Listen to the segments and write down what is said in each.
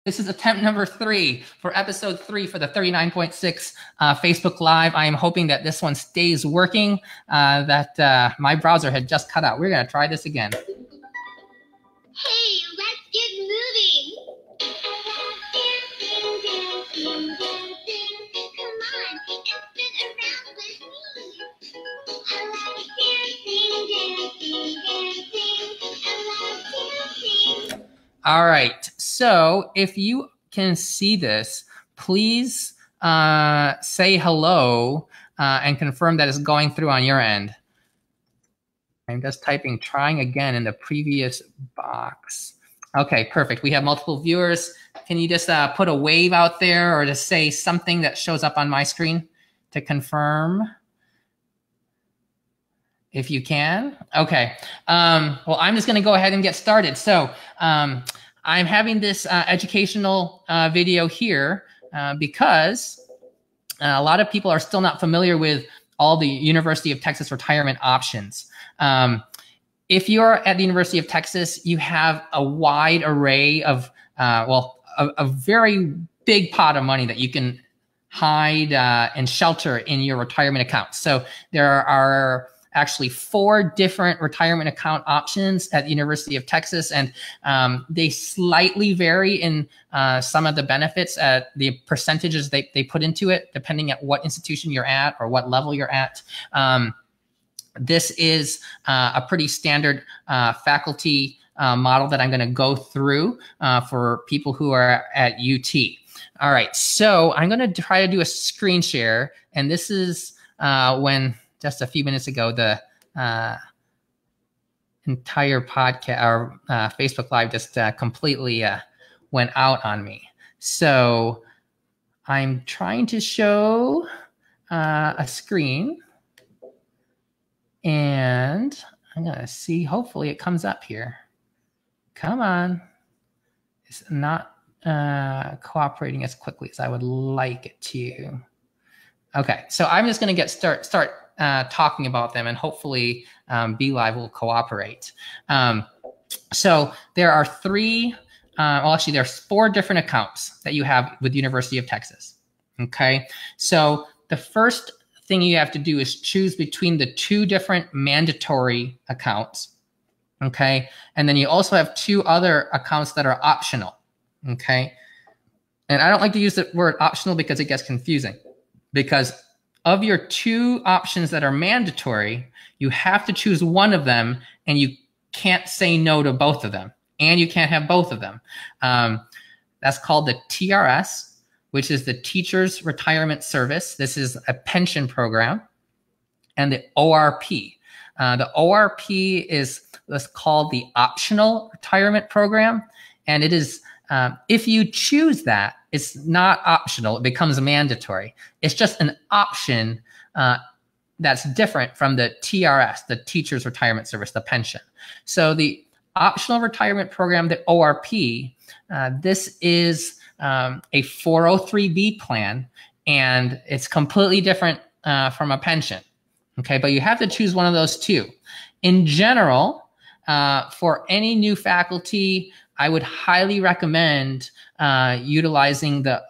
This is attempt number 3 for episode 3 for the 39.6 Facebook Live. I am hoping that this one stays working, that my browser had just cut out. We're going to try this again. Hey, let's get moving. Come on, and spin around with me. I like dancing. All right. So if you can see this, please say hello and confirm that it's going through on your end. I'm just typing trying again in the previous box. Okay, perfect. We have multiple viewers. Can you just put a wave out there or just say something that shows up on my screen to confirm? If you can. Okay. Well, I'm just going to go ahead and get started. So I'm having this educational video here because a lot of people are still not familiar with all the University of Texas retirement options. If you're at the University of Texas, you have a wide array of, a very big pot of money that you can hide and shelter in your retirement account. So there are actually 4 different retirement account options at the University of Texas, and they slightly vary in some of the benefits at the percentages they put into it, depending at what institution you're at or what level you're at. This is a pretty standard faculty model that I'm going to go through for people who are at UT. All right, so I'm going to try to do a screen share, and this is when just a few minutes ago, the entire podcast or Facebook Live just completely went out on me. So I'm trying to show a screen, and I'm going to see, hopefully it comes up here. Come on. It's not cooperating as quickly as I would like it to. Okay, so I'm just going to start talking about them, and hopefully BeLive will cooperate. So there are 3, well, actually there's 4 different accounts that you have with University of Texas. Okay, so the first thing you have to do is choose between the 2 different mandatory accounts. Okay, and then you also have 2 other accounts that are optional. Okay, and I don't like to use the word optional because it gets confusing. Because of your 2 options that are mandatory, you have to choose one of them, and you can't say no to both of them, and you can't have both of them. That's called the TRS, which is the Teachers Retirement Service. This is a pension program, and the ORP. The ORP is what's called the Optional Retirement Program, and it is if you choose that, it's not optional. It becomes mandatory. It's just an option that's different from the TRS, the Teachers Retirement Service, the pension. So the Optional Retirement Program, the ORP, this is a 403B plan, and it's completely different from a pension. Okay, but you have to choose one of those 2. In general, for any new faculty, I would highly recommend utilizing the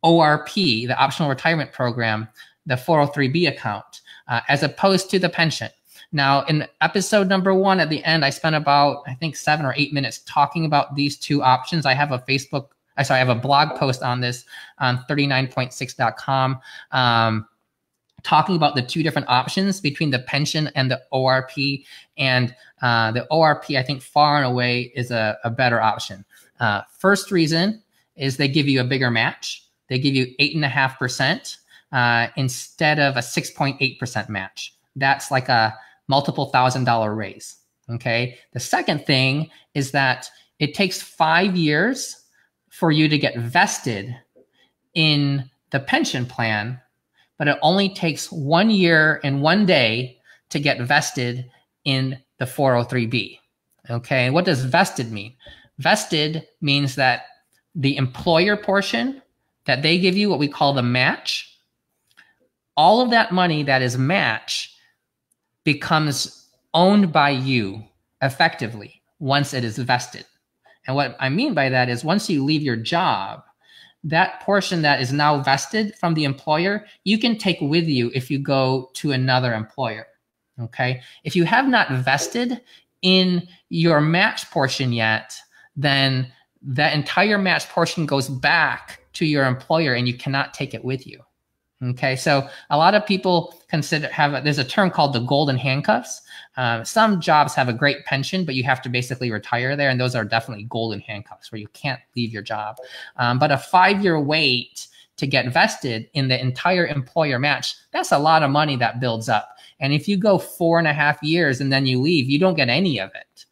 ORP, the Optional Retirement Program, the 403B account, as opposed to the pension. Now, in episode number 1 at the end, I spent about, I think, 7 or 8 minutes talking about these 2 options. I have a I have a blog post on this on 39.6.com. Talking about the 2 different options between the pension and the ORP, and the ORP, I think, far and away is a better option. First reason is they give you a bigger match. They give you 8.5% instead of a 6.8% match. That's like a multiple $1,000 raise. Okay. The second thing is that it takes 5 years for you to get vested in the pension plan, but it only takes 1 year and 1 day to get vested in the 403B. Okay, and what does vested mean? Vested means that the employer portion that they give you, what we call the match, all of that money that is match becomes owned by you effectively once it is vested. And what I mean by that is once you leave your job, that portion that is now vested from the employer, you can take with you if you go to another employer. Okay. If you have not vested in your match portion yet, then that entire match portion goes back to your employer and you cannot take it with you. Okay, so a lot of people there's a term called the golden handcuffs. Some jobs have a great pension, but you have to basically retire there. And those are definitely golden handcuffs where you can't leave your job. But a 5-year wait to get vested in the entire employer match, that's a lot of money that builds up. And if you go 4.5 years and then you leave, you don't get any of it.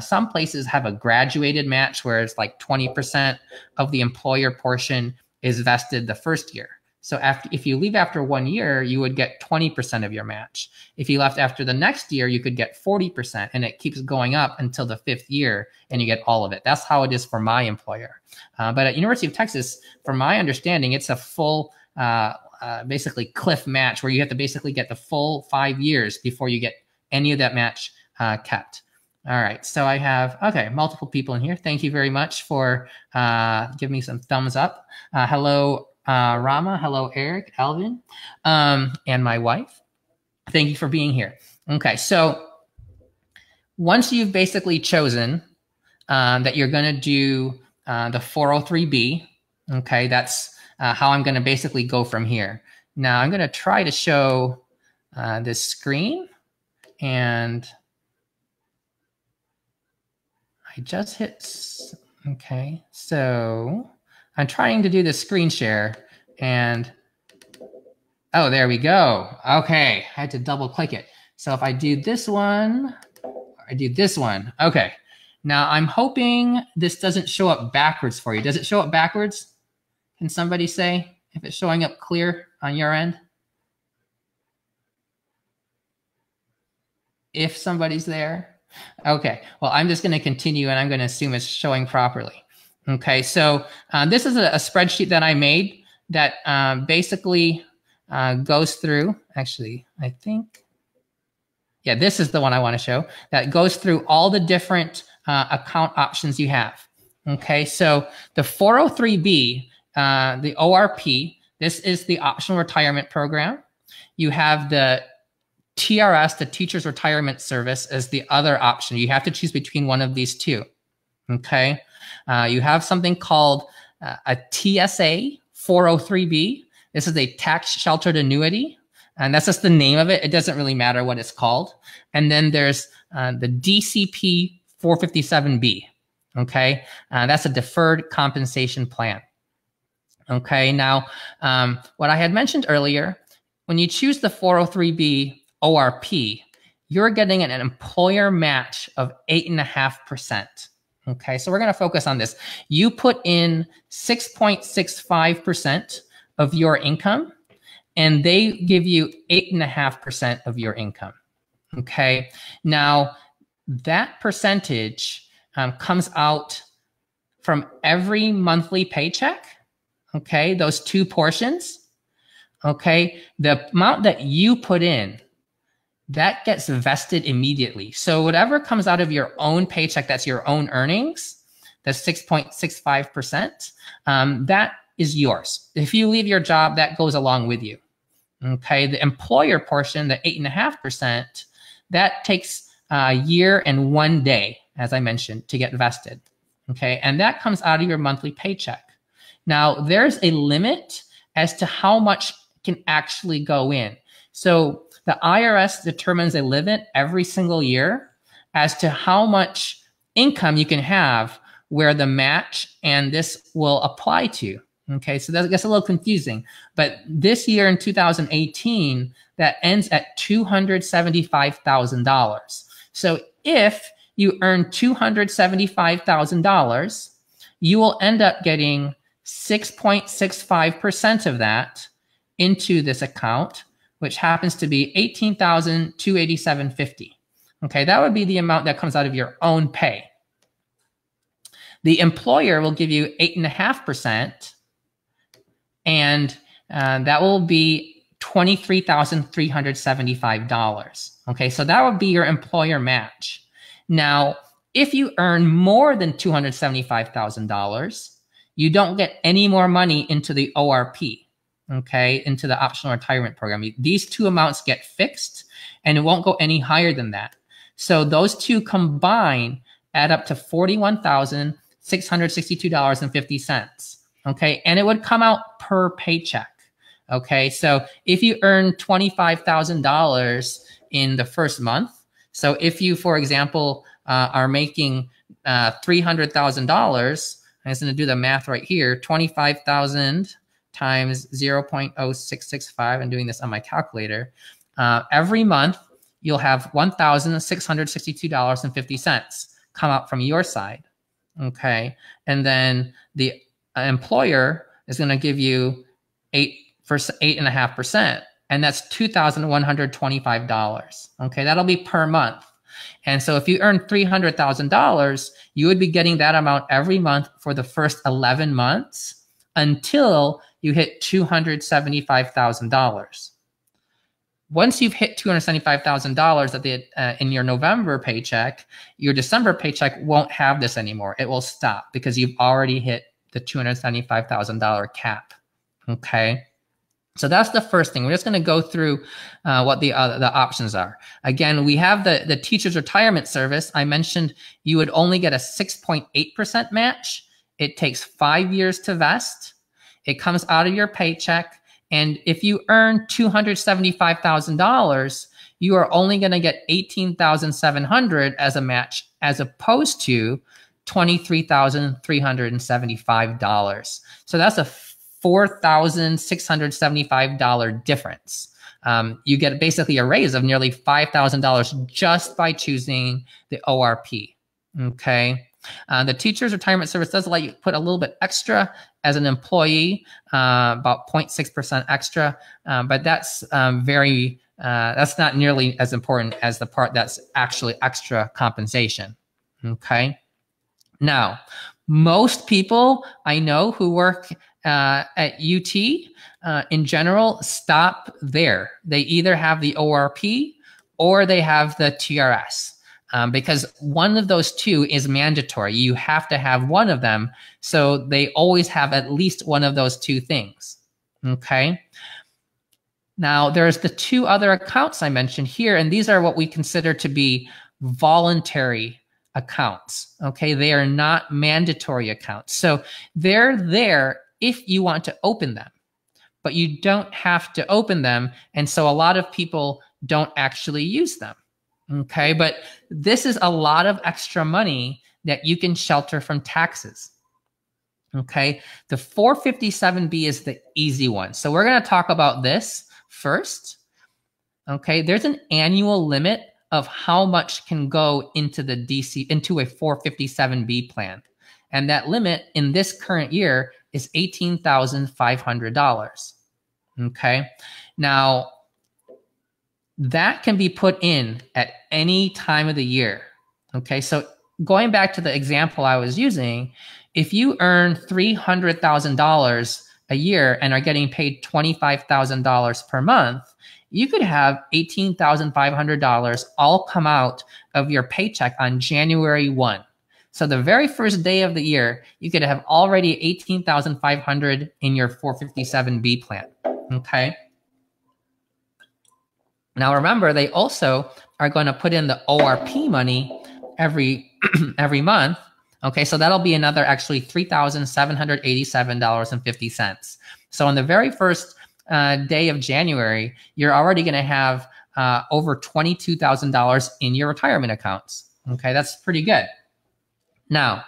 Some places have a graduated match where it's like 20% of the employer portion is vested the first year. So if you leave after 1 year, you would get 20% of your match. If you left after the next year, you could get 40%, and it keeps going up until the 5th year, and you get all of it. That's how it is for my employer. But at University of Texas, from my understanding, it's a full, basically cliff match where you have to basically get the full 5 years before you get any of that match kept. All right, so I have, multiple people in here. Thank you very much for giving me some thumbs up. Hello, Rama. Hello, Eric, Alvin, and my wife. Thank you for being here. Okay, so once you've basically chosen that you're going to do the 403B, okay, that's how I'm going to basically go from here. Now, I'm going to try to show this screen, and I just hit, okay, so I'm trying to do the screen share, and oh, there we go. Okay, I had to double click it. So if I do this one, I do this one. Okay, now I'm hoping this doesn't show up backwards for you. Does it show up backwards? Can somebody say if it's showing up clear on your end? If somebody's there. Okay, well, I'm just going to continue, and I'm going to assume it's showing properly. Okay, so this is a spreadsheet that I made that basically goes through, actually, I think, yeah, this is the one I want to show, that goes through all the different account options you have. Okay, so the 403B, the ORP, this is the optional retirement program. You have the TRS, the Teacher's Retirement Service, as the other option. You have to choose between one of these two. Okay. You have something called a TSA 403B. This is a tax sheltered annuity, and that's just the name of it. It doesn't really matter what it's called. And then there's the DCP 457B. Okay. That's a Deferred Compensation Plan. Okay. Now, what I had mentioned earlier, when you choose the 403B ORP, you're getting an employer match of 8.5%. Okay, so we're going to focus on this. You put in 6.65% of your income, and they give you 8.5% of your income. Okay, now that percentage comes out from every monthly paycheck. Okay, those two portions. Okay, the amount that you put in, that gets vested immediately. So whatever comes out of your own paycheck, that's your own earnings, that's 6.65%, that is yours. If you leave your job, that goes along with you. Okay, the employer portion, the 8.5%, that takes a year and 1 day, as I mentioned, to get vested. Okay, and that comes out of your monthly paycheck. Now, there's a limit as to how much can actually go in. So the IRS determines a limit every single year as to how much income you can have where the match and this will apply to. Okay, so that gets a little confusing. But this year in 2018, that ends at $275,000. So if you earn $275,000, you will end up getting 6.65% of that into this account, which happens to be $18,287.50. Okay, that would be the amount that comes out of your own pay. The employer will give you 8.5%, and that will be $23,375. Okay, so that would be your employer match. Now, If you earn more than $275,000, you don't get any more money into the ORP, okay, into the optional retirement program. These two amounts get fixed and it won't go any higher than that. So those two combined add up to $41,662.50, okay, and it would come out per paycheck. Okay, so if you earn $25,000 in the first month, so if you, for example, are making $300,000, I'm just going to do the math right here, 25,000 times 0.0665, I'm doing this on my calculator. Every month, you'll have $1,662.50 come out from your side, okay? And then the employer is going to give you 8.5%, and that's $2,125. Okay, that'll be per month. And so if you earn $300,000, you would be getting that amount every month for the first 11 months until you hit $275,000. Once you've hit $275,000 at the in your November paycheck, your December paycheck won't have this anymore. It will stop because you've already hit the $275,000 cap. Okay. So that's the first thing. We're just going to go through what the options are. Again, we have the teacher's retirement service. I mentioned you would only get a 6.8% match. It takes 5 years to vest. It comes out of your paycheck. And if you earn $275,000, you are only going to get $18,700 as a match, as opposed to $23,375. So that's a $4,675 difference. You get basically a raise of nearly $5,000 just by choosing the ORP. Okay. The teacher's retirement service does let you put a little bit extra as an employee, about 0.6% extra, but that's that's not nearly as important as the part that's actually extra compensation. Okay. Now, most people I know who work at UT in general stop there. They either have the ORP or they have the TRS, because one of those two is mandatory. You have to have one of them, so they always have at least one of those two things. Okay. Now, there's the two other accounts I mentioned here, and these are what we consider to be voluntary accounts. Okay, they are not mandatory accounts. So they're there if you want to open them, but you don't have to open them. And so a lot of people don't actually use them. Okay, but this is a lot of extra money that you can shelter from taxes. Okay, the 457B is the easy one. So we're going to talk about this first. Okay, there's an annual limit of how much can go into the into a 457B plan. And that limit in this current year is $18,500. Okay. Now, that can be put in at any time of the year. Okay. So going back to the example I was using, if you earn $300,000 a year and are getting paid $25,000 per month, you could have $18,500 all come out of your paycheck on January 1. So the very first day of the year, you could have already $18,500 in your 457B plan. Okay. Now remember, they also are going to put in the ORP money every month. Okay, so that'll be another actually $3,787.50. So on the very first day of January, you're already going to have over $22,000 in your retirement accounts. Okay, that's pretty good. Now,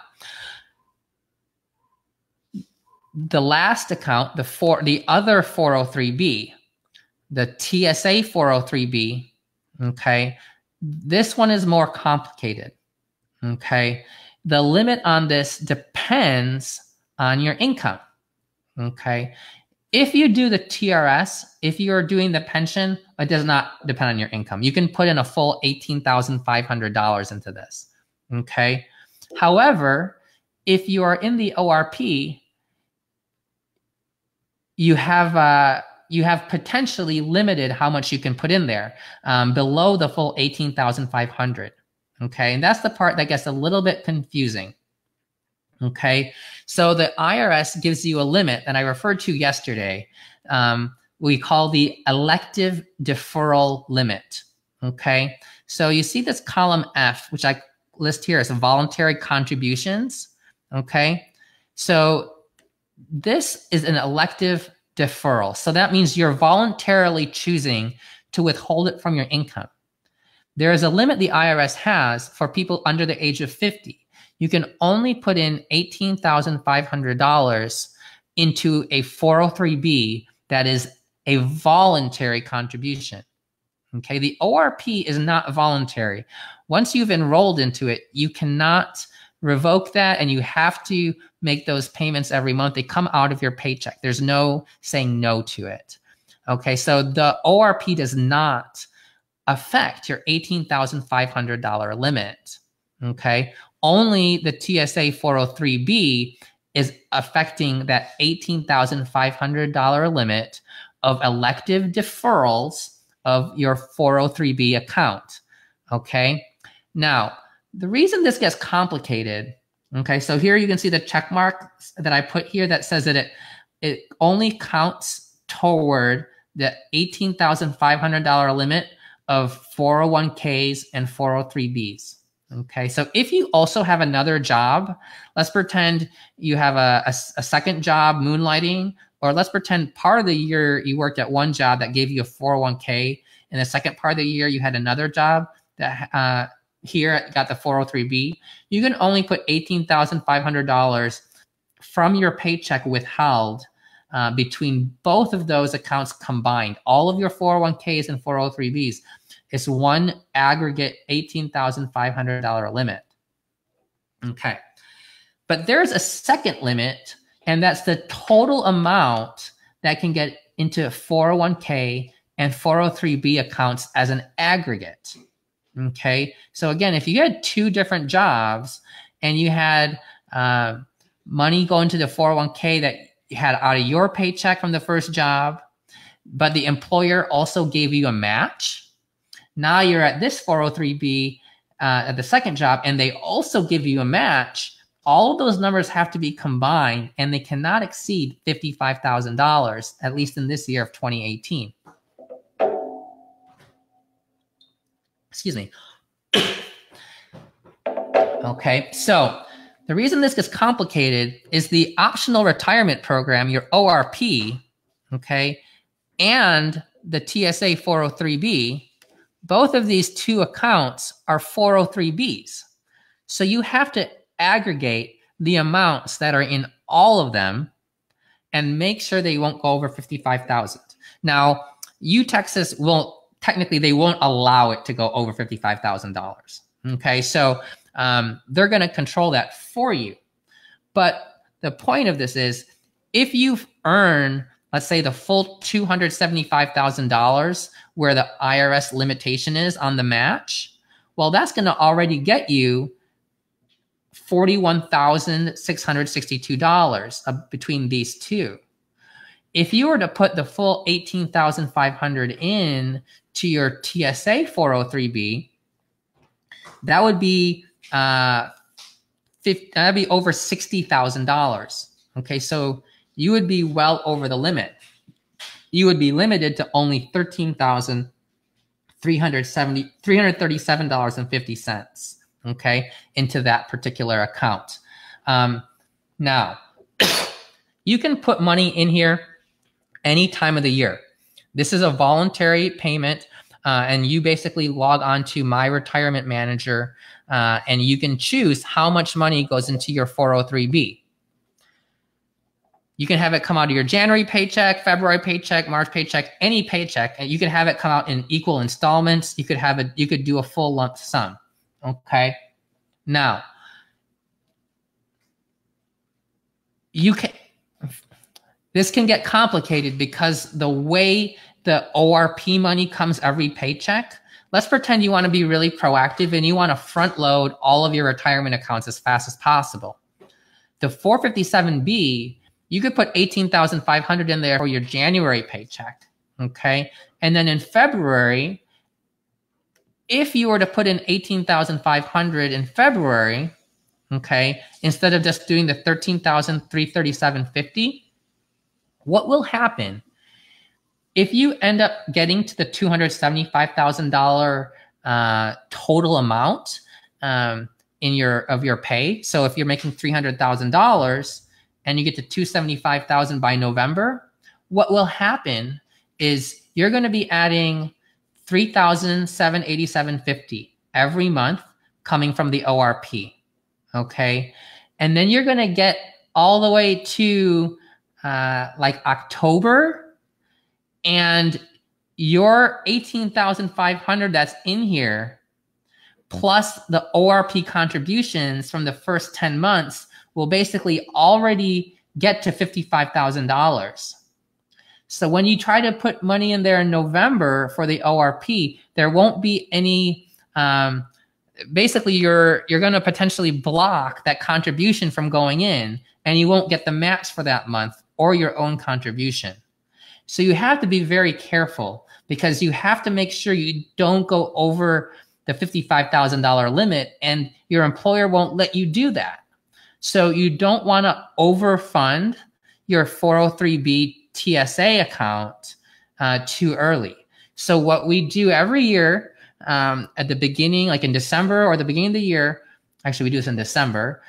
the last account, the other 403B, the TSA 403B, okay, this one is more complicated. Okay, the limit on this depends on your income. Okay, if you do the TRS, if you're doing the pension, it does not depend on your income. You can put in a full $18,500 into this. Okay. However, if you are in the ORP, you have potentially limited how much you can put in there, below the full $18,500. Okay, and that's the part that gets a little bit confusing. Okay, so the IRS gives you a limit that I referred to yesterday. We call the elective deferral limit. Okay, so you see this column F, which I list here as voluntary contributions. Okay, so this is an elective deferral. So that means you're voluntarily choosing to withhold it from your income. There is a limit the IRS has for people under the age of 50. You can only put in $18,500 into a 403B that is a voluntary contribution. Okay, the ORP is not voluntary. Once you've enrolled into it, you cannot revoke that, and you have to make those payments every month. They come out of your paycheck. There's no saying no to it. Okay, so the ORP does not affect your $18,500 limit. Okay, only the TSA 403B is affecting that $18,500 limit of elective deferrals of your 403B account. Okay, now the reason this gets complicated, okay, so here you can see the check mark that I put here that says that it only counts toward the $18,500 limit of 401ks and 403bs. Okay, so if you also have another job, let's pretend you have a second job moonlighting, or let's pretend part of the year you worked at one job that gave you a 401k, and the second part of the year you had another job that here got the 403b. You can only put $18,500 from your paycheck withheld between both of those accounts combined. All of your 401ks and 403bs is one aggregate $18,500 limit. Okay, but there's a second limit, and that's the total amount that can get into 401k and 403b accounts as an aggregate. Okay, so again, if you had two different jobs and you had money going to the 401k that you had out of your paycheck from the first job, but the employer also gave you a match, now you're at this 403b at the second job, and they also give you a match. All of those numbers have to be combined, and they cannot exceed $55,000, at least in this year of 2018. Excuse me. Okay, so the reason this gets complicated is the optional retirement program, your ORP, okay, and the TSA 403B, both of these two accounts are 403Bs. So you have to aggregate the amounts that are in all of them and make sure they won't go over $55,000. Now, Texas technically they won't allow it to go over $55,000. Okay, so they're going to control that for you. But the point of this is, if you've earned, let's say, the full $275,000 where the IRS limitation is on the match, well, that's going to already get you $41,662 between these two. If you were to put the full $18,500 in to your TSA 403B, that would be that'd be over $60,000. Okay, so you would be well over the limit. You would be limited to only $337.50. Okay, into that particular account. Now, you can put money in here any time of the year. This is a voluntary payment, and you basically log on to My Retirement Manager, and you can choose how much money goes into your 403B. You can have it come out of your January paycheck, February paycheck, March paycheck, any paycheck, and you can have it come out in equal installments. You could do a full lump sum. Okay. Now, this can get complicated because the way the ORP money comes every paycheck, let's pretend you want to be really proactive and you want to front load all of your retirement accounts as fast as possible. The 457B, you could put $18,500 in there for your January paycheck. Okay. And then in February, if you were to put in 18,500 in February, okay, instead of just doing the 13,337.50, what will happen if you end up getting to the $275,000 total amount in your pay? So if you're making $300,000 and you get to $275,000 by November, what will happen is you're going to be adding $3,787.50 every month coming from the ORP, okay? And then you're going to get all the way to like October, and your 18,500 that's in here, plus the ORP contributions from the first 10 months will basically already get to $55,000. So when you try to put money in there in November for the ORP, there won't be any, basically you're going to potentially block that contribution from going in, and you won't get the match for that month or your own contribution. So you have to be very careful, because you have to make sure you don't go over the $55,000 limit, and your employer won't let you do that. So you don't want to overfund your 403B TSA account too early. So what we do every year at the beginning, like in December or the beginning of the year, actually we do this in December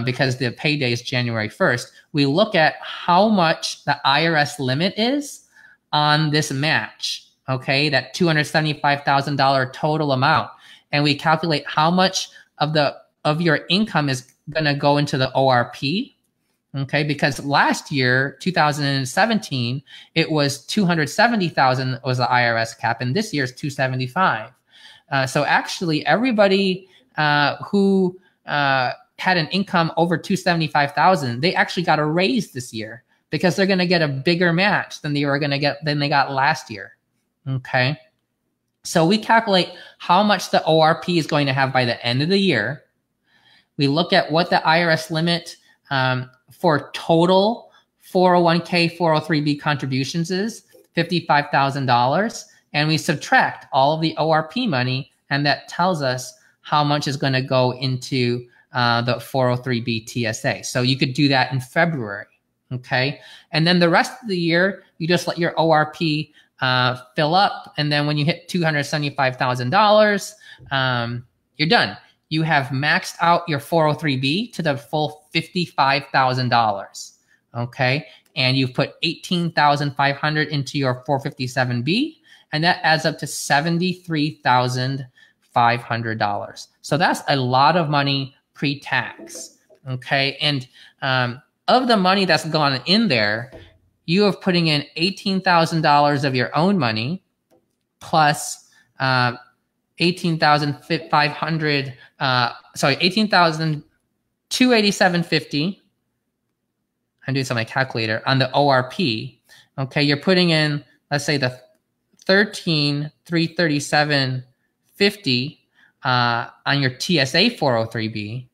because the payday is January 1st, we look at how much the IRS limit is on this match, okay, that $275,000 total amount. And we calculate how much of your income is going to go into the ORP, okay, because last year, 2017, it was $270,000 was the IRS cap, and this year is $275,000. So actually, everybody who had an income over $275,000, they actually got a raise this year, because they're going to get a bigger match than they got last year. Okay, so we calculate how much the ORP is going to have by the end of the year. We look at what the IRS limit for total 401k, 403b contributions is, $55,000, and we subtract all of the ORP money, and that tells us how much is going to go into the 403b TSA. So you could do that in February, okay? And then the rest of the year, you just let your ORP fill up, and then when you hit $275,000, you're done. You have maxed out your 403b to the full $55,000, okay? And you've put $18,500 into your 457b, and that adds up to $73,500. So that's a lot of money pre-tax, okay? And of the money that's gone in there, you are putting in $18,000 of your own money, plus $18,287.50. I'm doing some on my calculator on the ORP. Okay, you're putting in, let's say, the $13,337.50 on your TSA 403b,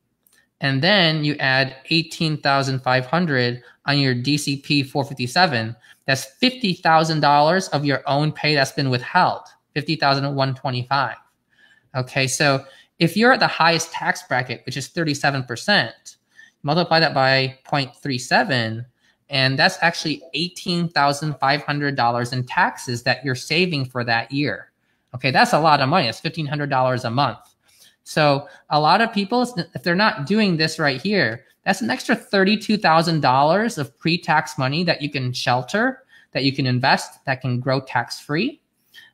and then you add $18,500 on your DCP 457. That's $50,000 of your own pay that's been withheld. $50,125. Okay, so if you're at the highest tax bracket, which is 37%, multiply that by 0.37, and that's actually $18,500 in taxes that you're saving for that year. Okay, that's a lot of money. It's $1,500 a month. So a lot of people, if they're not doing this right here, that's an extra $32,000 of pre-tax money that you can shelter, that you can invest, that can grow tax-free.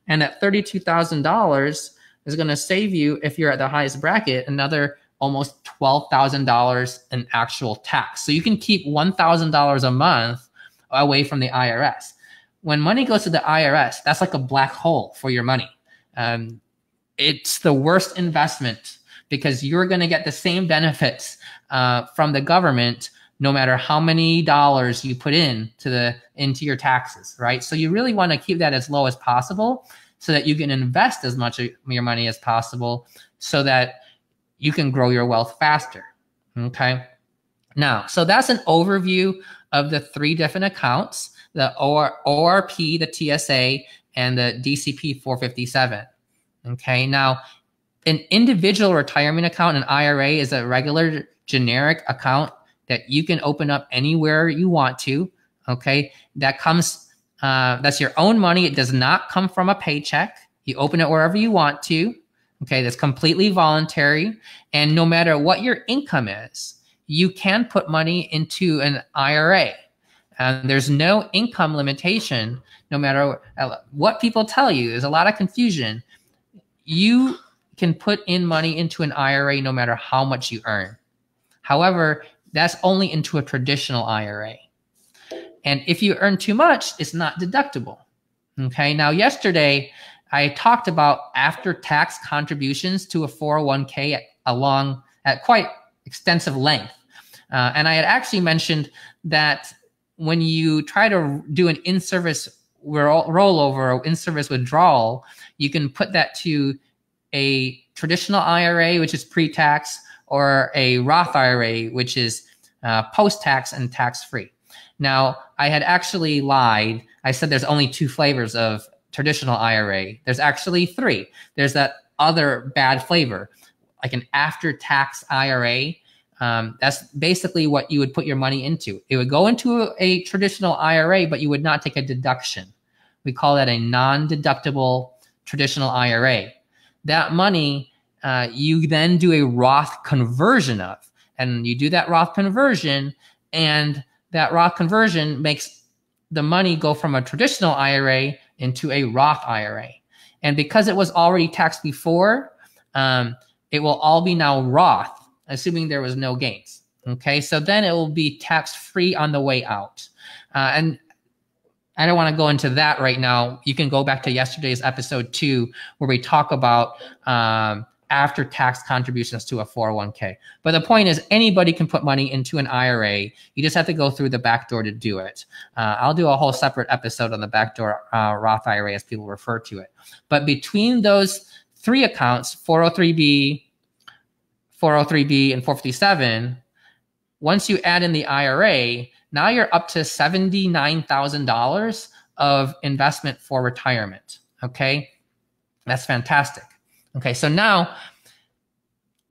And that $32,000 is going to save you, if you're at the highest bracket, another almost $12,000 in actual tax. So you can keep $1,000 a month away from the IRS. When money goes to the IRS, that's like a black hole for your money. It's the worst investment, because you're going to get the same benefits from the government no matter how many dollars you put into your taxes, right? So you really want to keep that as low as possible, so that you can invest as much of your money as possible, so that you can grow your wealth faster, okay? Now, so that's an overview of the three different accounts, the ORP, the TSA, and the DCP 457, okay? Now, An individual retirement account, an IRA, is a regular generic account that you can open up anywhere you want to. Okay, that comes, that's your own money. It does not come from a paycheck. You open it wherever you want to. Okay, that's completely voluntary. And no matter what your income is, you can put money into an IRA. And there's no income limitation, no matter what people tell you. There's a lot of confusion. You can put in money into an IRA no matter how much you earn. However, that's only into a traditional IRA. And if you earn too much, it's not deductible. Okay, now yesterday, I talked about after-tax contributions to a 401k at quite extensive length. And I had actually mentioned that when you try to do an in-service rollover or in-service withdrawal, you can put that to a traditional IRA, which is pre-tax, or a Roth IRA, which is post-tax and tax-free. Now, I had actually lied. I said there's only 2 flavors of traditional IRA. There's actually 3. There's that other bad flavor, like an after-tax IRA. That's basically what you would put your money into. It would go into a traditional IRA, but you would not take a deduction. We call that a non-deductible traditional IRA. That money, you then do a Roth conversion of. And you do that Roth conversion, and that Roth conversion makes the money go from a traditional IRA into a Roth IRA. And because it was already taxed before, it will all be now Roth, assuming there was no gains. Okay, so then it will be tax-free on the way out. And I don't want to go into that right now. You can go back to yesterday's episode 2, where we talk about after-tax contributions to a 401k. But the point is, anybody can put money into an IRA. You just have to go through the back door to do it. I'll do a whole separate episode on the backdoor Roth IRA, as people refer to it. But between those 3 accounts, 403b, 403b, and 457, once you add in the IRA, now you're up to $79,000 of investment for retirement. Okay, that's fantastic. Okay, so now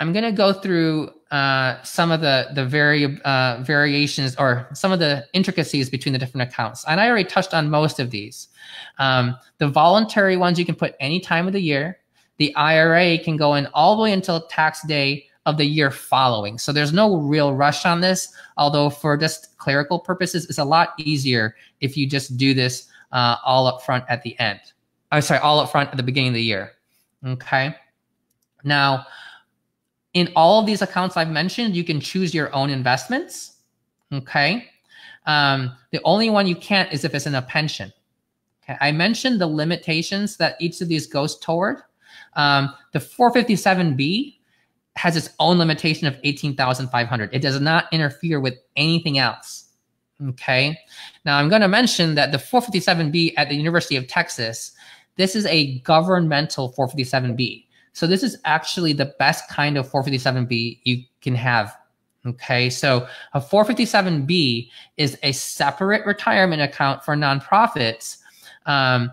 I'm going to go through some of the variations, or some of the intricacies between the different accounts. And I already touched on most of these. The voluntary ones you can put any time of the year. The IRA can go in all the way until tax day of the year following. So there's no real rush on this, although for just clerical purposes, it's a lot easier if you just do this all up front at the end. All up front at the beginning of the year. Okay. Now, in all of these accounts I've mentioned, you can choose your own investments. Okay. The only one you can't is if it's in a pension. Okay. I mentioned the limitations that each of these goes toward. The 457B has its own limitation of $18,500. It does not interfere with anything else. Okay. Now I'm going to mention that the 457B at the University of Texas, this is a governmental 457B. So this is actually the best kind of 457B you can have. Okay, so a 457B is a separate retirement account for nonprofits. And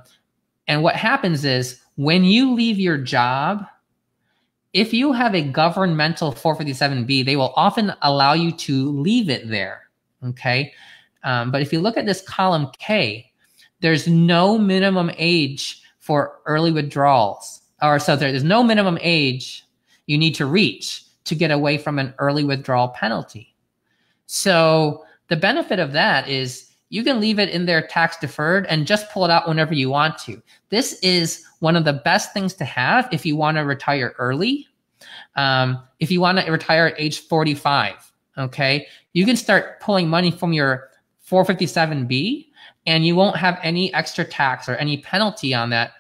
what happens is when you leave your job, if you have a governmental 457B, they will often allow you to leave it there. Okay, but if you look at this column K, there's no minimum age for early withdrawals. There's no minimum age you need to reach to get away from an early withdrawal penalty. So the benefit of that is you can leave it in there tax deferred and just pull it out whenever you want to. This is one of the best things to have if you want to retire early. If you want to retire at age 45, okay, you can start pulling money from your 457B and you won't have any extra tax or any penalty on that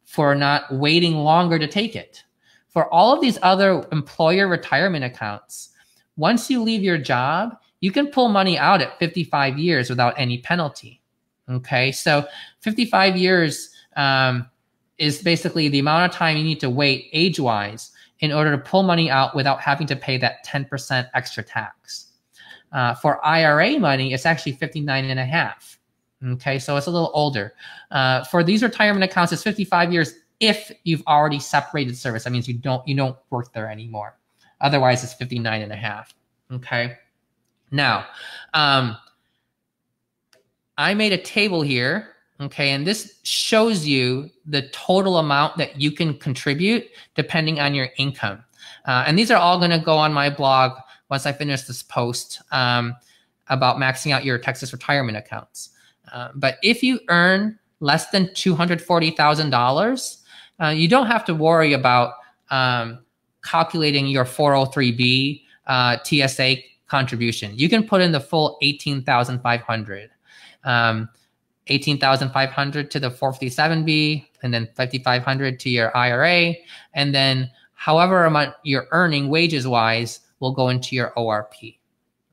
for not waiting longer to take it. For all of these other employer retirement accounts, once you leave your job, you can pull money out at 55 years without any penalty. Okay, so 55 years is basically the amount of time you need to wait age-wise in order to pull money out without having to pay that 10% extra tax. For IRA money, it's actually 59 and a half. Okay, so it's a little older. For these retirement accounts, it's 55 years if you've already separated service. That means you don't work there anymore. Otherwise, it's 59.5. Okay. Now, I made a table here. Okay, and this shows you the total amount that you can contribute depending on your income. And these are all going to go on my blog once I finish this post about maxing out your Texas retirement accounts. But if you earn less than $240,000, you don't have to worry about calculating your 403B TSA contribution. You can put in the full $18,500. 18,500 to the 457B, and then 5,500 to your IRA, and then however amount you're earning wages wise will go into your ORP.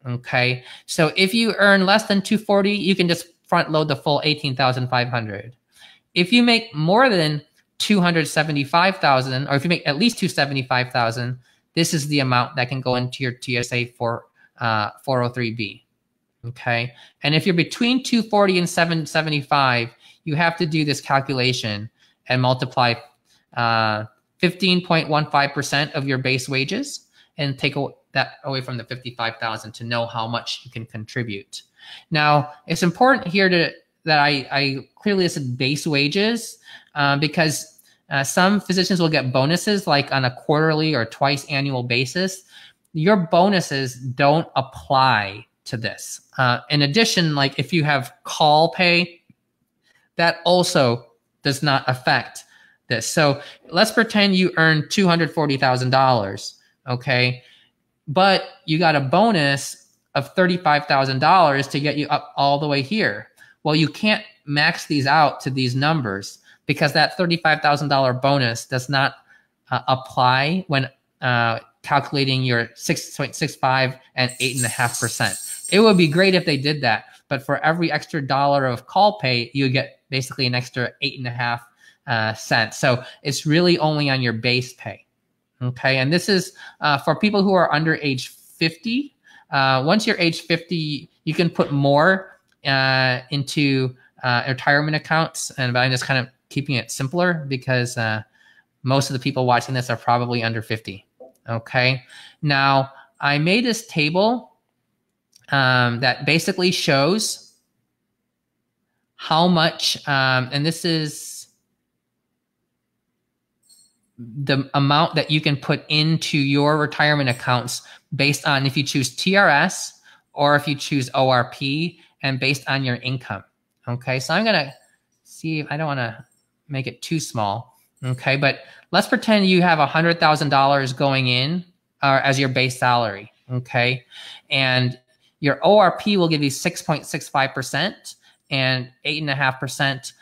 Okay, so if you earn less than 240, you can just front load the full 18,500. If you make more than 275,000, or if you make at least 275,000, this is the amount that can go into your TSA for 403B. Okay, and if you're between 240 and 775, you have to do this calculation and multiply 15.15% of your base wages and take that away from the 55,000 to know how much you can contribute. Now, it's important here that I clearly listed base wages because some physicians will get bonuses like on a quarterly or twice annual basis. Your bonuses don't apply to this. In addition, like if you have call pay, that also does not affect this. So let's pretend you earn $240,000, okay? But you got a bonus of $35,000 to get you up all the way here. Well, you can't max these out to these numbers because that $35,000 bonus does not apply when calculating your 6.65 and 8.5%. It would be great if they did that, but for every extra dollar of call pay, you get basically an extra 8.5 cents. So it's really only on your base pay. Okay, and this is for people who are under age 50. Once you're age 50, you can put more into retirement accounts, but I'm just kind of keeping it simpler because most of the people watching this are probably under 50. Okay, now I made this table that basically shows how much, and this is the amount that you can put into your retirement accounts based on if you choose TRS or if you choose ORP and based on your income. Okay, so I'm going to see if I don't want to make it too small. Okay, but let's pretend you have $100,000 going in as your base salary. Okay, and your ORP will give you 6.65% and 8.5%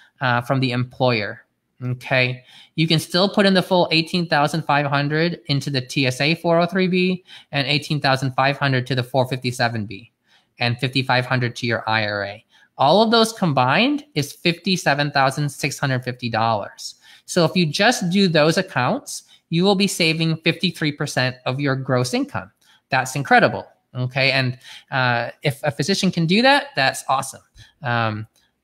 from the employer. Okay, you can still put in the full 18,500 into the TSA 403B and 18,500 to the 457B and 5,500 to your IRA. All of those combined is $57,650. So if you just do those accounts, you will be saving 53% of your gross income. That's incredible. Okay, and if a physician can do that, that's awesome.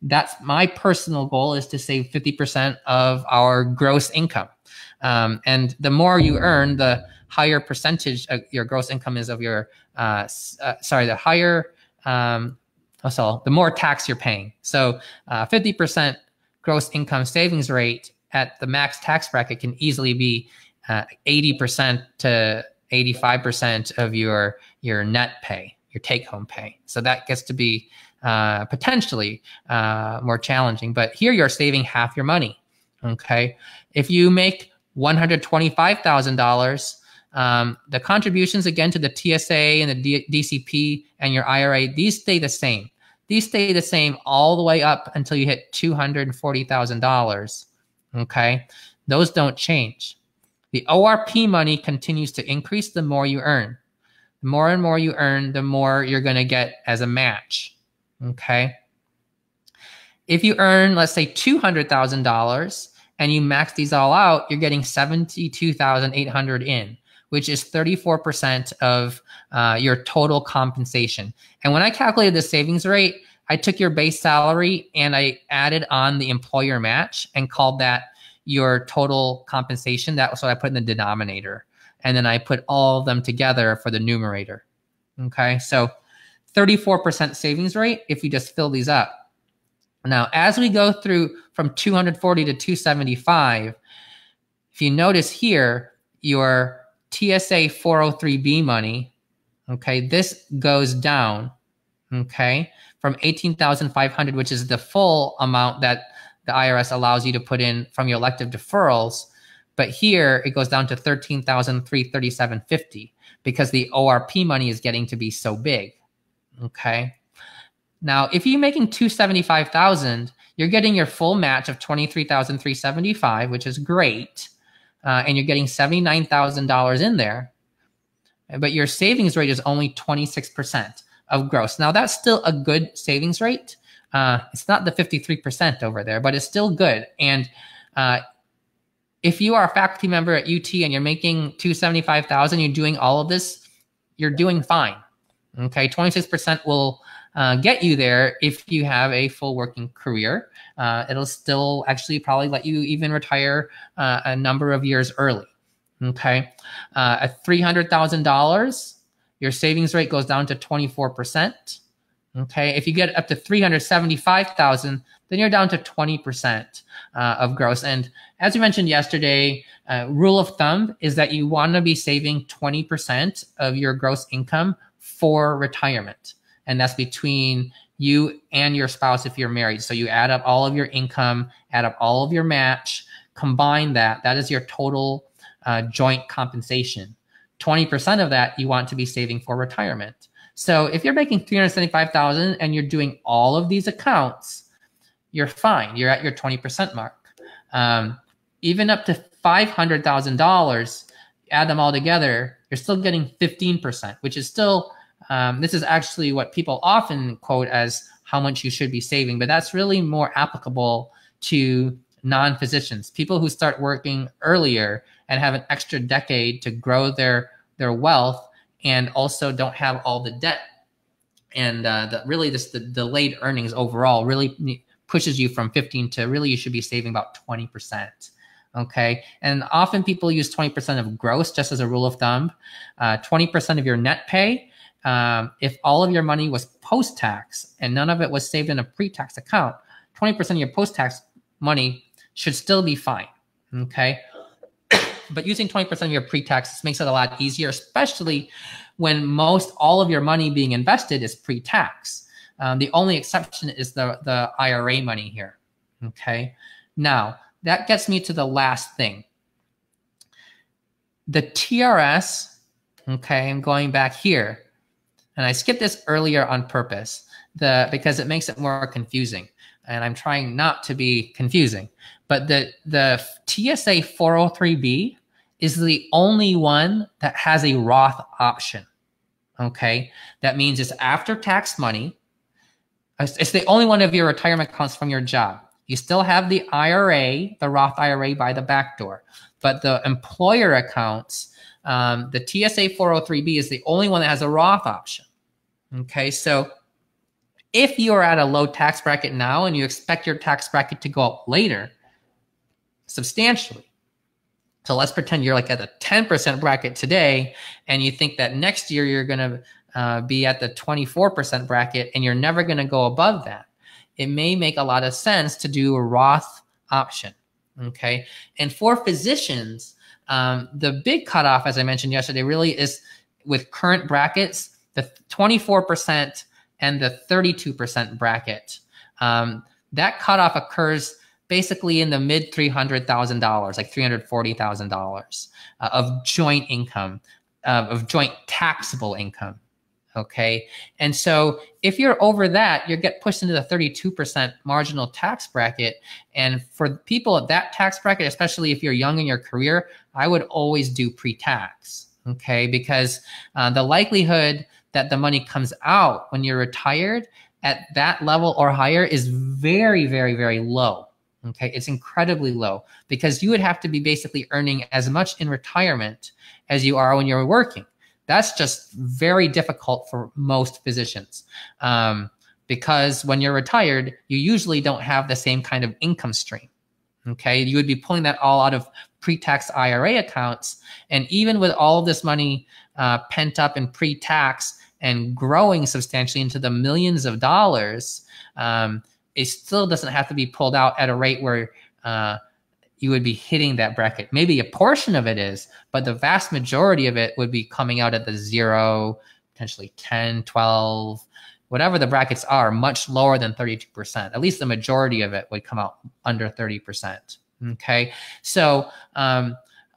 That's my personal goal, is to save 50% of our gross income. And the more you earn, the higher percentage of your gross income is of your, the higher, the more tax you're paying. So 50% gross income savings rate at the max tax bracket can easily be 80% to 85% of your net pay, your take-home pay. So that gets to be potentially more challenging. But here you're saving half your money. Okay, if you make $125,000, the contributions again to the TSA and the DCP and your IRA, these stay the same. These stay the same all the way up until you hit $240,000. Okay, those don't change. The ORP money continues to increase the more you earn. The more and more you earn, the more you're going to get as a match. Okay. If you earn, let's say, $200,000 and you max these all out, you're getting $72,800 in, which is 34% of your total compensation. And when I calculated the savings rate, I took your base salary and I added on the employer match and called that your total compensation. That's what I put in the denominator. And then I put all of them together for the numerator. Okay, so 34% savings rate if you just fill these up. Now, as we go through from 240 to 275, if you notice here, your TSA 403B money, okay, this goes down, okay, from 18,500, which is the full amount that the IRS allows you to put in from your elective deferrals. But here it goes down to 13,337.50 because the ORP money is getting to be so big, okay? Now, if you're making $275,000, you're getting your full match of $23,375, which is great, and you're getting $79,000 in there. But your savings rate is only 26% of gross. Now, that's still a good savings rate. It's not the 53% over there, but it's still good. And if you are a faculty member at UT and you're making $275,000, you're doing all of this, you're doing fine. Okay, 26% will get you there if you have a full working career. It'll still actually probably let you even retire a number of years early. Okay, at $300,000, your savings rate goes down to 24%. Okay, if you get up to $375,000, then you're down to 20% of gross. And as we mentioned yesterday, rule of thumb is that you want to be saving 20% of your gross income for retirement. And that's between you and your spouse if you're married. So you add up all of your income, add up all of your match, combine that. That is your total joint compensation. 20% of that you want to be saving for retirement. So if you're making $375,000 and you're doing all of these accounts, you're fine. You're at your 20% mark. Even up to $500,000, add them all together, you're still getting 15%, which is still, this is actually what people often quote as how much you should be saving, but that's really more applicable to non-physicians, people who start working earlier and have an extra decade to grow their wealth and also don't have all the debt. And really the delayed earnings overall really pushes you from 15 to really you should be saving about 20%. Okay. And often people use 20% of gross just as a rule of thumb. 20% of your net pay, if all of your money was post-tax and none of it was saved in a pre-tax account, 20% of your post-tax money should still be fine. Okay. But using 20% of your pre-tax makes it a lot easier, especially when all of your money being invested is pre-tax. The only exception is the IRA money here. Okay. Now, that gets me to the last thing. The TRS, okay, I'm going back here. And I skipped this earlier on purpose because it makes it more confusing. And I'm trying not to be confusing. But the TSA 403B is the only one that has a Roth option. Okay? That means it's after-tax money. It's the only one of your retirement accounts from your job. You still have the IRA, the Roth IRA by the back door. But the employer accounts, the TSA 403B is the only one that has a Roth option. Okay? So if you are at a low tax bracket now and you expect your tax bracket to go up later substantially, so let's pretend you're like at the 10% bracket today and you think that next year you're going to be at the 24% bracket and you're never going to go above that. It may make a lot of sense to do a Roth option. Okay. And for physicians, the big cutoff, as I mentioned yesterday, really is with current brackets, the 24% and the 32% bracket. That cutoff occurs basically in the mid $300,000, like $340,000 of joint income, of joint taxable income. Okay. And so if you're over that, you get pushed into the 32% marginal tax bracket. And for people at that tax bracket, especially if you're young in your career, I would always do pre-tax. Okay. Because the likelihood that the money comes out when you're retired at that level or higher is very, very, very low. Okay, it's incredibly low because you would have to be basically earning as much in retirement as you are when you're working. That's just very difficult for most physicians because when you're retired, you usually don't have the same kind of income stream. Okay, you would be pulling that all out of pre-tax IRA accounts. And even with all of this money pent up in pre-tax and growing substantially into the millions of dollars, it still doesn't have to be pulled out at a rate where you would be hitting that bracket. Maybe a portion of it is, but the vast majority of it would be coming out at the 0, potentially 10, 12, whatever the brackets are, much lower than 32%. At least the majority of it would come out under 30%. Okay, so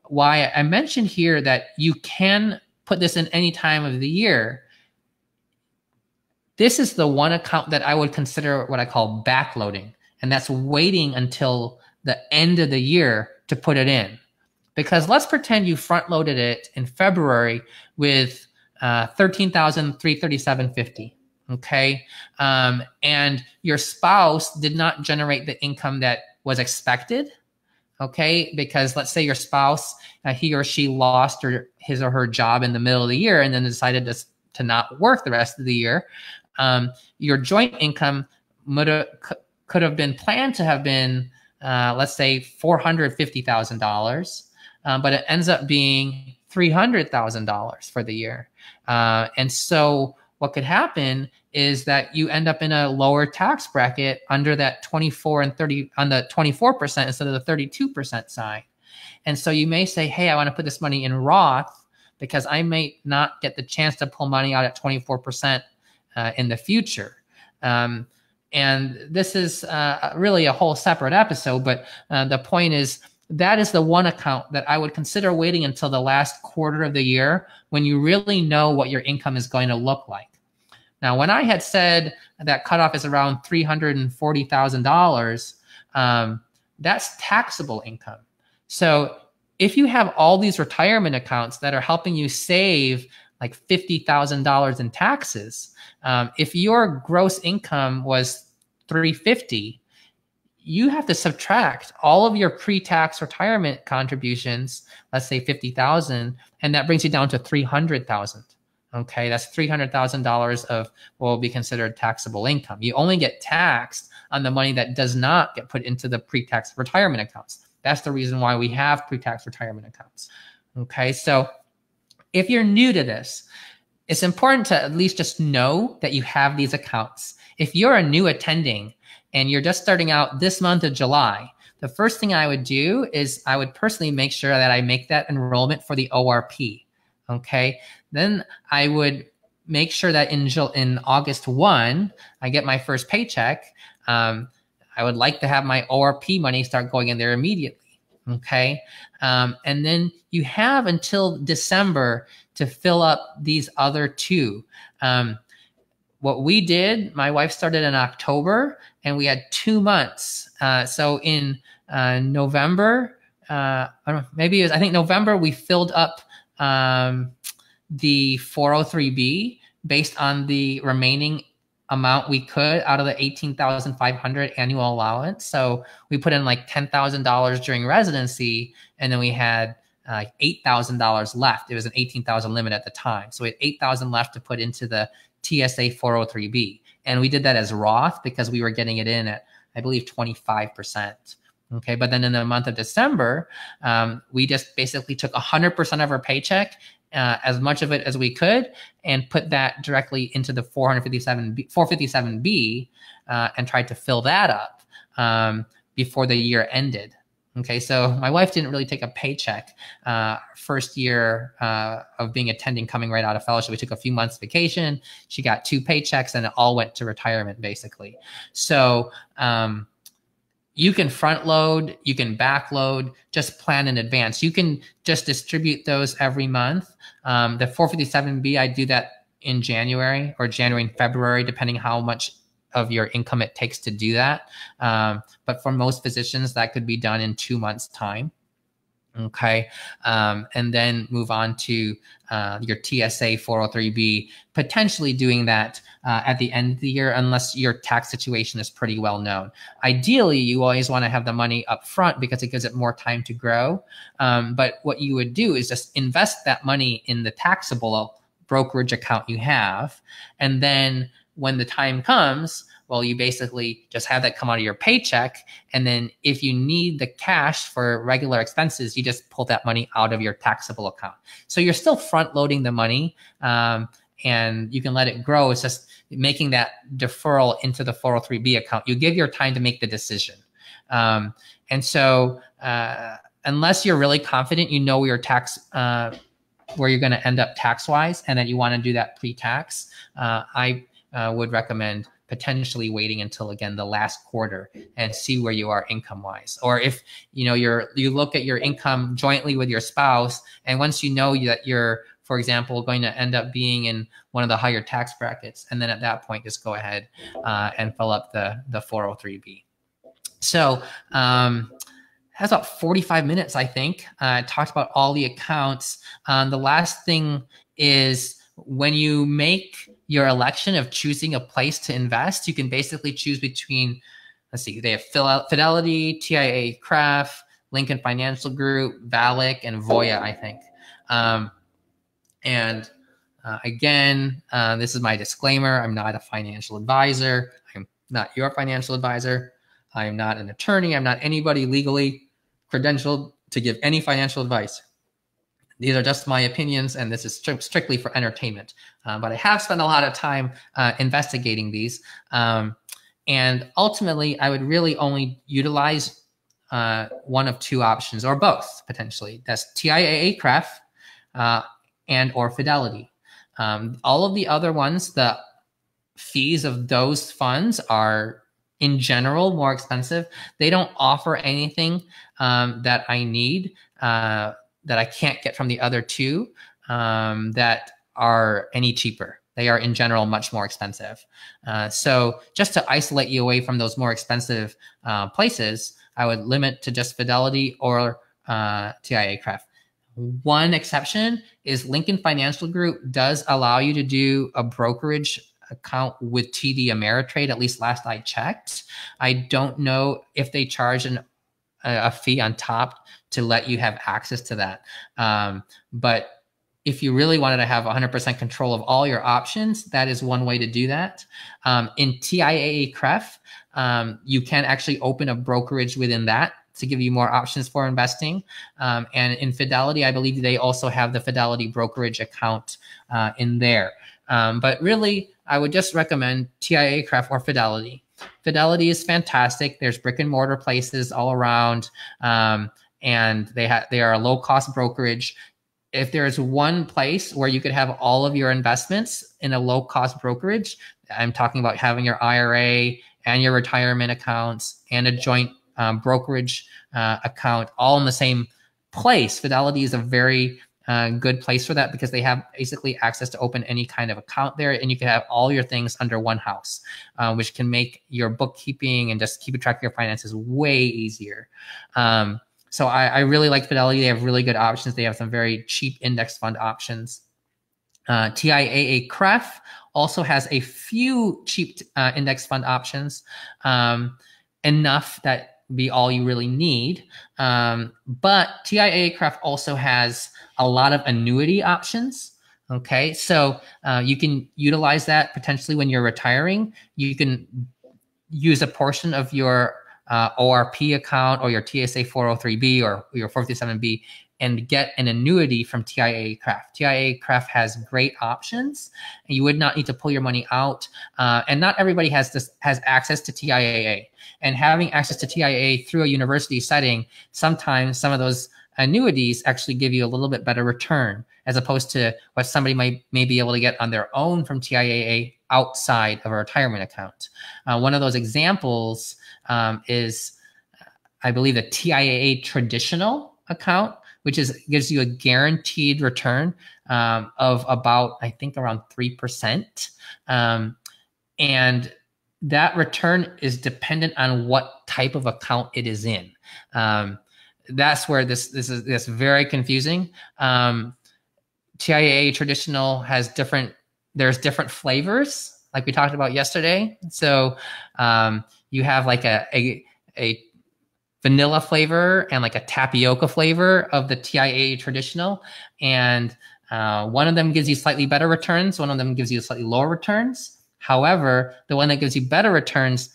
why I mentioned here that you can put this in any time of the year. This is the one account that I would consider what I call backloading, and that's waiting until the end of the year to put it in. Because let's pretend you front loaded it in February with $13,337.50. Okay, and your spouse did not generate the income that was expected. Okay, because let's say your spouse, he or she lost his or her job in the middle of the year and then decided to not work the rest of the year. Your joint income could have been planned to have been, let's say, $450,000, but it ends up being $300,000 for the year. And so what could happen is that you end up in a lower tax bracket under that 24 and 30 on the 24% instead of the 32% side. And so you may say, hey, I want to put this money in Roth because I may not get the chance to pull money out at 24% in the future. And this is really a whole separate episode, but the point is that is the one account that I would consider waiting until the last quarter of the year when you really know what your income is going to look like. Now, when I had said that cutoff is around $340,000, that's taxable income. So if you have all these retirement accounts that are helping you save like $50,000 in taxes, if your gross income was $350,000, you have to subtract all of your pre-tax retirement contributions, let's say $50,000, and that brings you down to $300,000. Okay, that's $300,000 of what will be considered taxable income. You only get taxed on the money that does not get put into the pre-tax retirement accounts. That's the reason why we have pre-tax retirement accounts. Okay, so if you're new to this, it's important to at least just know that you have these accounts. If you're a new attending and you're just starting out this month of July, the first thing I would do is I would personally make sure that I make that enrollment for the ORP. Okay, then I would make sure that in August 1, I get my first paycheck. I would like to have my ORP money start going in there immediately. Okay, and then you have until December to fill up these other two. What we did, my wife started in October, and we had 2 months. So in November, I think November, we filled up the 403B based on the remaining amount we could out of the $18,500 annual allowance. So we put in like $10,000 during residency, and then we had $8,000 left. It was an $18,000 limit at the time. So we had $8,000 left to put into the TSA 403B. And we did that as Roth because we were getting it in at, I believe, 25%. Okay, but then in the month of December, we just basically took 100% of our paycheck, as much of it as we could, and put that directly into the 457B and tried to fill that up before the year ended. Okay, so my wife didn't really take a paycheck first year of being attending, coming right out of fellowship. We took a few months vacation. She got 2 paychecks, and it all went to retirement, basically. So you can front load, you can back load, just plan in advance. You can just distribute those every month. The 457B, I do that in January or January and February, depending how much of your income it takes to do that. But for most physicians, that could be done in 2 months' time. Okay, and then move on to your TSA 403B, potentially doing that at the end of the year, unless your tax situation is pretty well known. Ideally, you always want to have the money up front because it gives it more time to grow. But what you would do is just invest that money in the taxable brokerage account you have, and then when the time comes, Well, you basically just have that come out of your paycheck. And then if you need the cash for regular expenses, you just pull that money out of your taxable account. So you're still front loading the money, and you can let it grow. It's just making that deferral into the 403B account. You give your time to make the decision. And so unless you're really confident, you know your tax, where you're going to end up tax-wise, and that you want to do that pre-tax, I would recommend potentially waiting until, again, the last quarter and see where you are income-wise. Or if you look at your income jointly with your spouse, and once you know that you're, for example, going to end up being in one of the higher tax brackets, and then at that point, just go ahead and fill up the 403B. So that's about 45 minutes, I think. Talked about all the accounts. The last thing is, when you make your election of choosing a place to invest, you can basically choose between, let's see, they have Fidelity, TIAA CREF, Lincoln Financial Group, VALIC, and Voya, I think. Again, this is my disclaimer. I'm not a financial advisor. I'm not your financial advisor. I am not an attorney. I'm not anybody legally credentialed to give any financial advice. These are just my opinions, and this is strictly for entertainment. But I have spent a lot of time investigating these. And ultimately, I would really only utilize one of two options, or both, potentially. That's TIAA CREF and or Fidelity. All of the other ones, the fees of those funds are, in general, more expensive. They don't offer anything that I need, that I can't get from the other two, that are any cheaper. They are, in general, much more expensive. So just to isolate you away from those more expensive places, I would limit to just Fidelity or TIAA CREF. One exception is Lincoln Financial Group does allow you to do a brokerage account with TD Ameritrade, at least last I checked. I don't know if they charge a fee on top to let you have access to that. But if you really wanted to have 100% control of all your options, that is one way to do that. In TIAA CREF, you can actually open a brokerage within that to give you more options for investing. And in Fidelity, I believe they also have the Fidelity brokerage account in there. But really, I would just recommend TIAA CREF or Fidelity. Fidelity is fantastic. There's brick and mortar places all around, and they are a low cost brokerage. If there's one place where you could have all of your investments in a low cost brokerage, I'm talking about having your IRA and your retirement accounts and a joint brokerage account all in the same place. Fidelity is a very good place for that, because they have basically access to open any kind of account there, and you can have all your things under one house, which can make your bookkeeping and just keeping track of your finances way easier. So I really like Fidelity. They have really good options. They have some very cheap index fund options. TIAA CREF also has a few cheap index fund options, enough that be all you really need. But TIAA CREF also has a lot of annuity options. Okay, so you can utilize that potentially when you're retiring. You can use a portion of your ORP account or your TSA 403B or your 457B and get an annuity from TIAA CREF. TIAA CREF has great options, and you would not need to pull your money out. And not everybody has access to TIAA. And having access to TIAA through a university setting, sometimes some of those annuities actually give you a little bit better return, as opposed to what somebody may be able to get on their own from TIAA outside of a retirement account. One of those examples is, I believe, the TIAA traditional account, which gives you a guaranteed return of about, I think, around 3%. And that return is dependent on what type of account it is in. That's where this is very confusing. TIAA traditional has there's different flavors, like we talked about yesterday. So you have like a vanilla flavor and like a tapioca flavor of the TIAA traditional. And one of them gives you slightly better returns. One of them gives you slightly lower returns. However, the one that gives you better returns,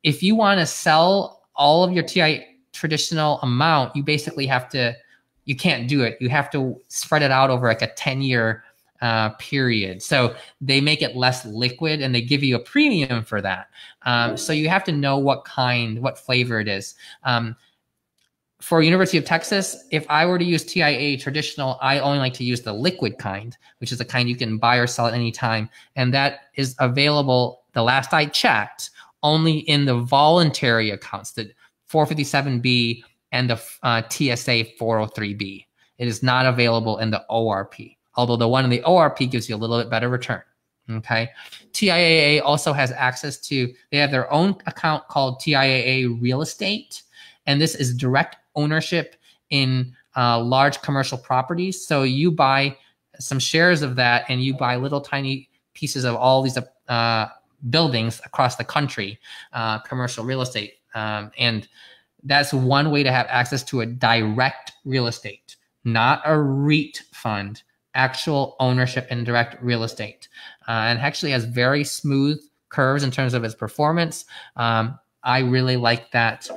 if you want to sell all of your TIAA traditional amount, you basically have to, you can't do it. You have to spread it out over like a 10-year period. So they make it less liquid and they give you a premium for that. So you have to know what flavor it is. For University of Texas, if I were to use TIAA traditional, I only like to use the liquid kind, which is the kind you can buy or sell at any time. And that is available, the last I checked, only in the voluntary accounts, the 457B and the TSA 403B. It is not available in the ORP, although the one in the ORP gives you a little bit better return. Okay. TIAA also has access to, they have their own account called TIAA Real Estate. And this is direct ownership in large commercial properties. So you buy some shares of that and you buy little tiny pieces of all these buildings across the country, commercial real estate. And that's one way to have access to a direct real estate, not a REIT fund, actual ownership in direct real estate. And actually has very smooth curves in terms of its performance. I really like that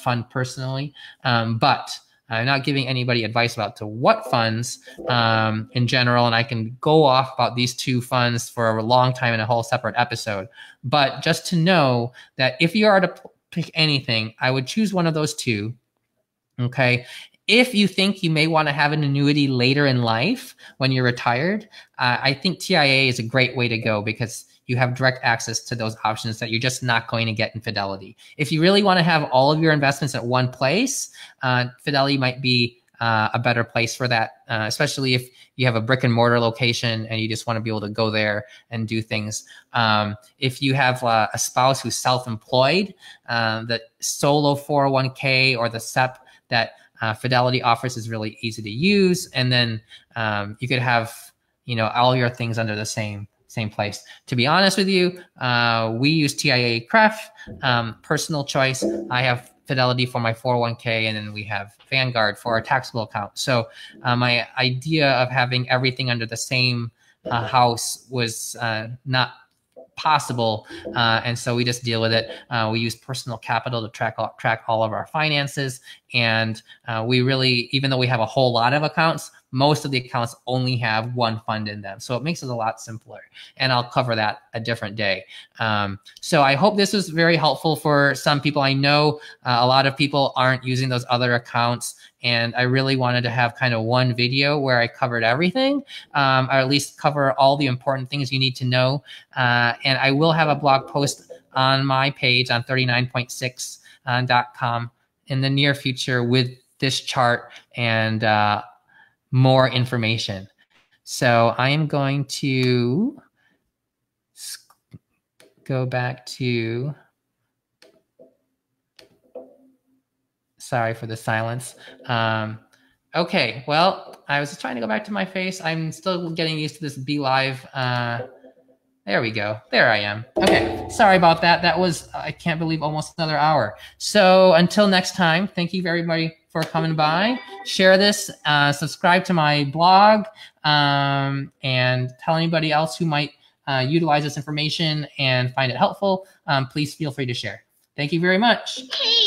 fund personally, but I'm not giving anybody advice about to what funds in general, and I can go off about these two funds for a long time in a whole separate episode. But just to know that if you are to pick anything, I would choose one of those two, okay? If you think you may want to have an annuity later in life when you're retired, I think TIAA is a great way to go because you have direct access to those options that you're just not going to get in Fidelity. If you really want to have all of your investments at one place, Fidelity might be a better place for that, especially if you have a brick and mortar location and you just want to be able to go there and do things. If you have a spouse who's self-employed, the solo 401k or the SEP that Fidelity offers is really easy to use. And then you could have, all your things under the same place. To be honest with you, we use TIAA CREF, personal choice. I have Fidelity for my 401k, and then we have Vanguard for our taxable account. So my idea of having everything under the same house was not possible, and so we just deal with it. We use personal capital to track all of our finances, and we really, even though we have a whole lot of accounts, most of the accounts only have one fund in them. So it makes it a lot simpler. And I'll cover that a different day. So I hope this was very helpful for some people. I know a lot of people aren't using those other accounts. And I really wanted to have kind of one video where I covered everything, or at least cover all the important things you need to know. And I will have a blog post on my page on 39.6.com in the near future with this chart and more information. So I am going to go back to, sorry for the silence. Okay, well, I was trying to go back to my face. I'm still getting used to this Be Live. There we go. There I am. Okay, sorry about that. That was, I can't believe, almost another hour. So until next time, thank you everybody for coming by. Share this, subscribe to my blog, and tell anybody else who might utilize this information and find it helpful. Please feel free to share. Thank you very much. Hey.